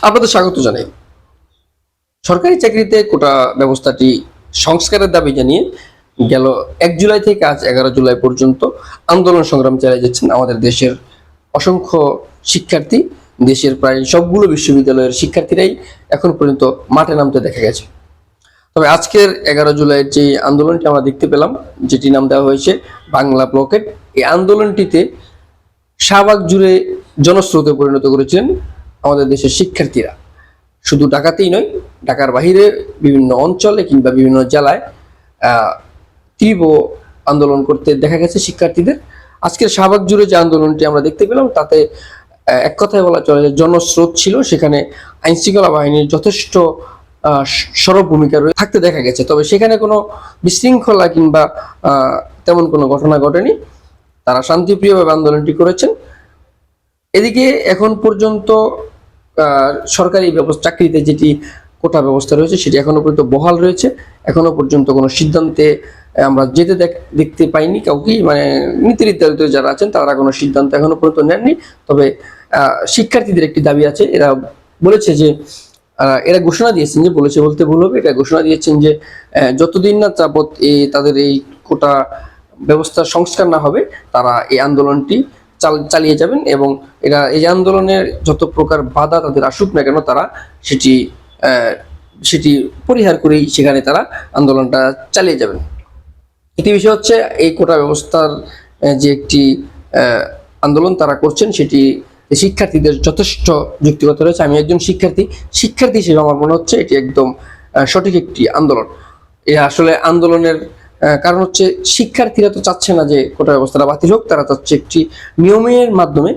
আপনাদের স্বাগত জানাই। সরকারি চাকরিতে কোটা ব্যবস্থাটি সংস্কারের দাবি জানিয়ে গেল 1 জুলাই থেকে আজ 11 জুলাই পর্যন্ত আন্দোলন সংগ্রাম চালিয়ে যাচ্ছেন আমাদের দেশের অসংখ্য শিক্ষার্থী। দেশের প্রায় সবগুলো বিশ্ববিদ্যালয়ের শিক্ষার্থীরাই এখন পর্যন্ত মাঠে নামতে দেখা গেছে। তবে আজকের 11 জুলাইয়ের যে আন্দোলনটি আমরা দেখতে পেলাম, যেটি নাম দেওয়া হয়েছে বাংলা ব্লকেট, এই আন্দোলনটিতে শাহবাগ জুড়ে জনস্রোতে পরিণত করেছেন আমাদের দেশের শিক্ষার্থীরা। শুধু ঢাকাতেই নয়, ঢাকার বাহিরে বিভিন্ন অঞ্চলে কিংবা বিভিন্ন জেলায় তীব্র আন্দোলন করতে দেখা গেছে শিক্ষার্থীদের। আজকের শাহবাগ জুড়ে যে আন্দোলনটি আমরা দেখতে পেলাম, তাতে এক কথায় বলা চলে যে জনস্রোত ছিল। সেখানে আইনশৃঙ্খলা বাহিনীর যথেষ্ট সরব ভূমিকা থাকতে দেখা গেছে। তবে সেখানে কোনো বিশৃঙ্খলা কিংবা তেমন কোনো ঘটনা ঘটেনি। তারা শান্তিপ্রিয়ভাবে আন্দোলনটি করেছেন। এদিকে এখন পর্যন্ত সরকারি চাকরিতে যেটি কোটা ব্যবস্থা রয়েছে সেটি এখনো পর্যন্ত বহাল রয়েছে। এখনো পর্যন্ত কোনো সিদ্ধান্তে আমরা যেতে দেখতে পাইনি কাউকেই, মানে নীতি নির্ধারিত যারা আছেন তারা কোনো সিদ্ধান্ত এখনো পর্যন্ত নেননি। তবে শিক্ষার্থীদের একটি দাবি আছে। এরা বলেছে যে এরা ঘোষণা দিয়েছেন, যে বলেছে বলতে ভুল হবে, এটা ঘোষণা দিয়েছেন যে যতদিন না যাবত তাদের এই কোটা ব্যবস্থার সংস্কার না হবে, তারা এই আন্দোলনটি চালিয়ে যাবেন এবং এরা এই আন্দোলনের যত প্রকার বাধা তাদের আসুক না কেন, তারা সেটি পরিহার করেই সেখানে তারা আন্দোলনটা চালিয়ে যাবেন। একটি বিষয় হচ্ছে, এই কোটা ব্যবস্থার যে একটি আন্দোলন তারা করছেন সেটি শিক্ষার্থীদের যথেষ্ট যুক্তিগত রয়েছে। আমি একজন শিক্ষার্থী হিসেবে আমার মনে হচ্ছে এটি একদম সঠিক একটি আন্দোলন। এ আসলে আন্দোলনের কারণ হচ্ছে, শিক্ষার্থীরা তো চাচ্ছে না যে কোটা ব্যবস্থাটা বাতিল হোক, তারা চাচ্ছে একটি নিয়মের মাধ্যমে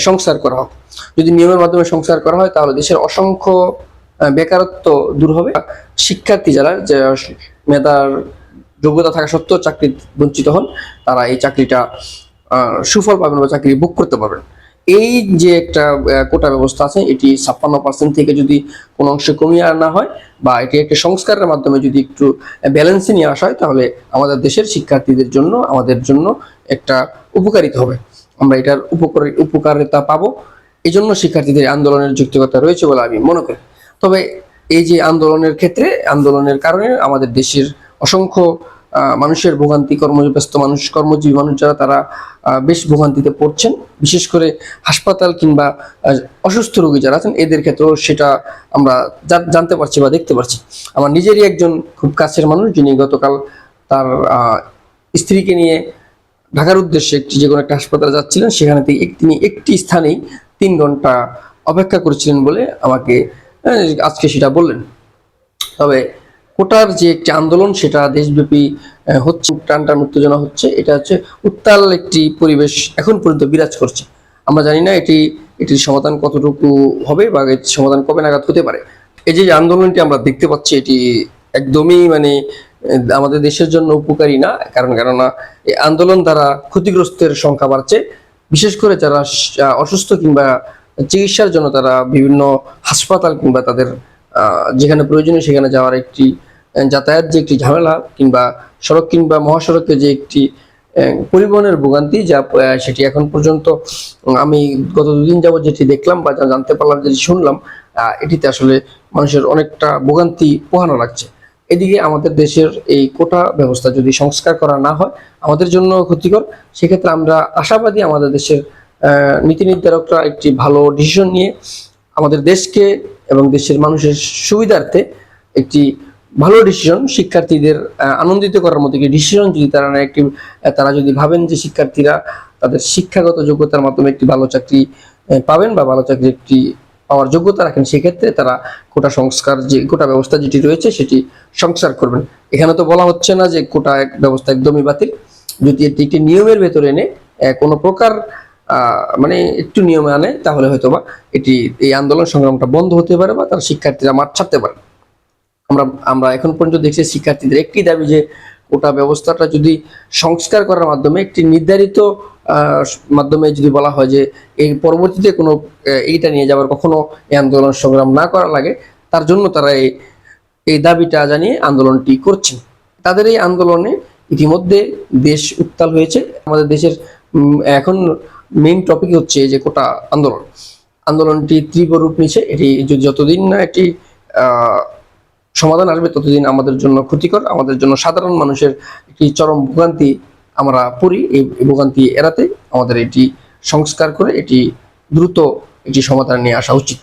সংস্কার করা হোক। যদি নিয়মের মাধ্যমে সংস্কার করা হয় তাহলে দেশের অসংখ্য বেকারত্ব দূর হবে। শিক্ষার্থী যারা যে মেধার যোগ্যতা থাকা সত্ত্বেও চাকরি বঞ্চিত হন, তারা এই চাকরিটা সুফল পাবেন বা চাকরি বুক করতে পারবেন। এই যে একটা কোটা ব্যবস্থা আছে, এটি 56% থেকে যদি কোনো অংশে কমিয়ে আনা হয় বা এটি একটা সংস্কারের মাধ্যমে যদি একটু ব্যালেন্সে নিয়ে আসা হয়, তাহলে আমাদের দেশের শিক্ষার্থীদের জন্য, আমাদের জন্য একটা উপকারিতা হবে। আমরা এটার উপকারিতা পাবো। এই জন্য শিক্ষার্থীদের আন্দোলনের যৌক্তিকতা রয়েছে বলে আমি মনে করি। তবে এই যে আন্দোলনের কারণে আমাদের দেশের অসংখ্য মানুষের ভোগান্তি, কর্মজীবী মানুষ যারা, তারা বেশ ভোগান্তিতে পড়ছেন। বিশেষ করে হাসপাতাল কিংবা অসুস্থ রোগী যারা আছেন, এদের ক্ষেত্রেও সেটা আমরা জানতে পারছি বা দেখতে পারছি। আমার নিজেরই একজন খুব কাছের মানুষ, যিনি গতকাল তার স্ত্রীকে নিয়ে ঢাকার উদ্দেশ্যে যে কোনো একটা হাসপাতালে যাচ্ছিলেন, সেখানে তিনি একটি স্থানেই 3 ঘন্টা অপেক্ষা করেছিলেন বলে আমাকে আজকে সেটা বললেন। তবে কোটার যে একটি আন্দোলন, সেটা দেশব্যাপী হচ্ছে, টানটান উত্তেজনা হচ্ছে। এটা হচ্ছে উত্তাল একটি পরিবেশ এখন পর্যন্ত বিরাজ করছে। আমরা জানি না এটির সমাধান কতটুকু হবে বা এটির সমাধান কবে নাগাদ হতে পারে। এই যে আন্দোলনটি আমরা দেখতে পাচ্ছি, এটি একদমই আমাদের দেশের জন্য উপকারী না। কেননা এই আন্দোলন দ্বারা ক্ষতিগ্রস্তের সংখ্যা বাড়ছে। বিশেষ করে যারা অসুস্থ কিংবা চিকিৎসার জন্য তারা বিভিন্ন হাসপাতাল কিংবা তাদের যেখানে প্রয়োজনীয় সেখানে যাওয়ার একটি যাতায়াত যে একটি ঝামেলা, কিংবা সড়ক কিংবা মহাসড়কে যে একটি পরিবহনের ভোগান্তি, যা সেটি এখন পর্যন্ত আমি গত 2 দিন যাবত যেটি দেখলাম বা জানতে পারলাম, যেটি শুনলাম, এটিতে আসলে মানুষের অনেকটা ভোগান্তি পোহানো লাগছে। এদিকে আমাদের দেশের এই কোটা ব্যবস্থা যদি সংস্কার করা না হয়, আমাদের জন্য ক্ষতিকর। সেক্ষেত্রে আমরা আশাবাদী আমাদের দেশের নীতি নির্ধারকরা একটি ভালো ডিসিশন নিয়ে আমাদের দেশকে এবং দেশের মানুষের সুবিধার্থে একটি ভালো ডিসিশন, শিক্ষার্থীদের আনন্দিত করার মতো একটি ডিসিশন যদি তারা যদি ভাবেন যে শিক্ষার্থীরা তাদের শিক্ষাগত যোগ্যতার মাধ্যমে একটি ভালো চাকরি পাবেন বা ভালো চাকরি একটি পাওয়ার যোগ্যতা রাখেন, সেক্ষেত্রে তারা কোটা ব্যবস্থা যেটি রয়েছে সেটি সংস্কার করবেন। এখানে তো বলা হচ্ছে না যে কোটা ব্যবস্থা একদমই বাতিল। যদি এটি একটি নিয়মের ভেতরে এনে কোনো প্রকার একটু নিয়মে আনে, তাহলে হয়তোবা এই আন্দোলন সংগ্রামটা বন্ধ হতে পারে বা তারা শিক্ষার্থীরা মাঠ ছাড়তে পারে। আমরা এখন পর্যন্ত দেখছি শিক্ষার্থীদের একটি দাবি যে কোটা ব্যবস্থাটা যদি সংস্কার করার মাধ্যমে একটি নির্ধারিত মাধ্যমে যদি বলা হয় যে এই পরবর্তীতে কোনো এইটা নিয়ে যাবার কখনো এই আন্দোলন সংগ্রাম না করা লাগে, তার জন্য তারা এই দাবিটা জানিয়ে আন্দোলনটি করছেন। তাদের এই আন্দোলনে ইতিমধ্যে দেশ উত্তাল হয়েছে। আমাদের দেশের এখন মেইন টপিক হচ্ছে যে কোটা আন্দোলন। আন্দোলনটি তীব্র রূপ নিচ্ছে। এটি যতদিন না একটি সমাধান আসবে ততদিন আমাদের জন্য ক্ষতিকর, আমাদের জন্য সাধারণ মানুষের একটি চরম ভোগান্তি আমরা পড়ি। এই ভোগান্তি এড়াতে আমাদের এটি সংস্কার করে এটি দ্রুত একটি সমাধান নিয়ে আসা উচিত।